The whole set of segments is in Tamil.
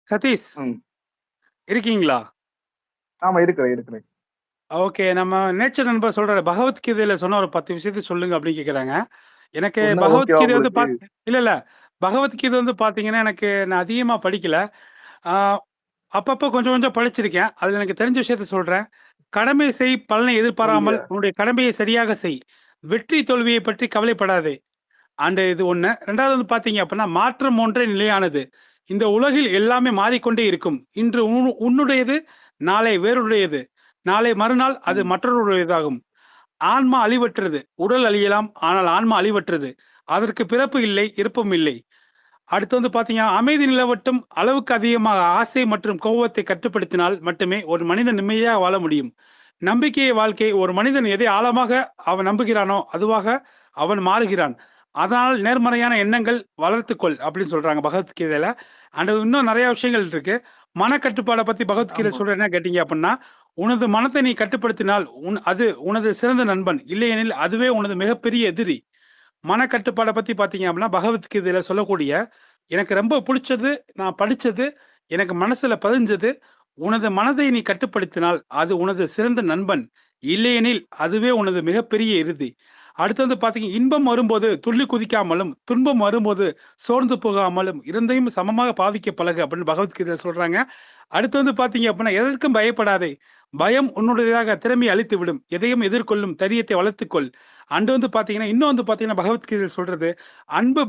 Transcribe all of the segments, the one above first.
சதீஷ் ம். இருக்கீங்களா? ஆமா இருக்கிறேன். ஓகே. நம்ம நேச்சர் நண்பர் சொல்றாரு, பகவத்கீதையில சொன்ன ஒரு 10 விஷயத்த சொல்லுங்க அப்படின்னு கேட்குறாங்க. எனக்கு சொன்னா ஓகேவா பகவத்கீதை வந்து உங்களுக்கு? இல்ல. பகவத்கீதை வந்து பார்த்தீங்கன்னா, எனக்கு நான் அதிகமா படிக்கல. ஆ அப்பப்போ கொஞ்சம் கொஞ்சம் படிச்சிருக்கேன். அதுல எனக்கு தெரிஞ்ச விஷயத்த சொல்றேன். "கடமை செய், பலனை எதிர்பாராமல் சொல்லுங்க. உன்னுடைய கடமையை சரியாக செய். வெற்றி தோல்வியை பற்றி கவலைப்படாதே." இது 1. 2வது வந்து பார்த்தீங்க அப்படின்னா, "மாற்றம் ஒன்றே நிலையானது. இந்த உலகில் எல்லாமே மாறிக்கொண்டே இருக்கும். இன்று உன்னுடையது, நாளை வேறொருடையது. நாளை மறுநாள் அது ம். மற்றொருடையதாகும். ஆன்மா அழிவற்றது. உடல் அழியலாம். ஆனால் ஆன்மா அழிவற்றது. அதற்கு பிறப்பு இல்லை, இறப்பும் இல்லை." அடுத்து வந்து பார்த்தீங்கன்னா, "அமைதி நிலவட்டும். அளவுக்கு அதிகமாக ஆசை மற்றும் கோபத்தை கட்டுப்படுத்தினால் மட்டுமே ஒரு மனிதன் நிம்மதியாக வாழ முடியும். நம்பிக்கையே வாழ்க்கை. ஒரு மனிதன் எதை ஆழமாக அவன் நம்புகிறானோ, அதுவாக அவன் மாறுகிறான். அதனால் நேர்மறையான எண்ணங்கள் வளர்த்துக்கொள்." அப்படின்னு சொல்றாங்க பகவத்கீதையில. இன்னும் நெறைய விஷயங்கள் இருக்கு. மனக்கட்டுப்பாட பத்தி பகவத்கீதை ஆமா. சொல்றது என்ன கேட்டீங்க அப்படின்னா, "உனது மனத்தை நீ கட்டுப்படுத்தினால், அது உனது சிறந்த நண்பன். இல்லையெனில் அதுவே உனது மிகப்பெரிய எதிரி." மனக்கட்டுப்பாட பத்தி பார்த்தீங்க அப்படின்னா, பகவத்கீதையில சொல்லக்கூடிய, எனக்கு ரொம்ப புடிச்சது, நான் படிச்சது, எனக்கு மனசுல பதிஞ்சது, "உனது மனதை நீ கட்டுப்படுத்தினால், அது உனது சிறந்த நண்பன். இல்லையெனில் அதுவே உனது மிகப்பெரிய எதிரி." அடுத்து வந்து பார்த்தீங்க, "இன்பம் வரும்போது துள்ளி குதிக்காமலும், துன்பம் வரும்போது சோர்ந்து போகாமலும், 2யும் சமமாக பாவிக்க பழகு." அப்படின்னு பகவத்கீதையில சொல்றாங்க. அடுத்து வந்து பார்த்தீங்க அப்படின்னா, "எதற்கும் பயப்படாதே. பயம் உன்னுடையதாக திறமையை அழித்துவிடும். எதையும் எதிர்கொள்ளும் தைரியத்தை வளர்த்துக்கொள்." வந்து பார்த்தீங்கன்னா, இன்னும் வந்து பார்த்தீங்கன்னா, பகவத்கீதையில சொல்றது, "அன்பு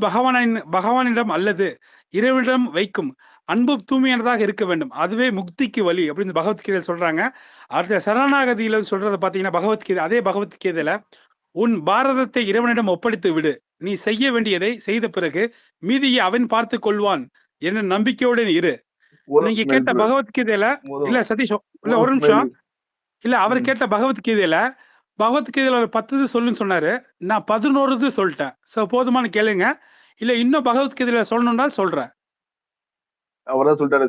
பகவானிடம் அல்லது இறைவனிடம் வைக்கும். அன்பு தூய்மையானதாக இருக்க வேண்டும். அதுவே முக்திக்கு வழி." அப்படின்னு பகவத்கீதையில சொல்றாங்க. அடுத்த சரணாகதியில சொல்றத பார்த்தீங்கன்னா, அதே பகவத்கீதையில, "உன் பாரதத்தை இறைவனிடம் ஒப்படைத்து விடு. நீ செய்ய வேண்டியதை செய்த பிறகு, மீதியை அவன் பார்த்துக் கொள்வான் என்ற நம்பிக்கையுடன் இரு." நீங்க கேட்ட நன்று. பகவத்கீதையில இல்ல முதல் சதீஷ் இல்ல ஒரு முதல் நிமிஷம். இல்ல அவரு ம். கேட்ட பகவத்கீதையில ஒரு 10 இது சொல்லுன்னு சொன்னாரு. நான் 11 இது சொல்ட்டேன். போதுமான்னு கேளுங்க. இல்ல இன்னும் பகவத்கீதையில சொல்லணும்னா சொல்றேன். அவர்தான் சொல்லிட்டாரு.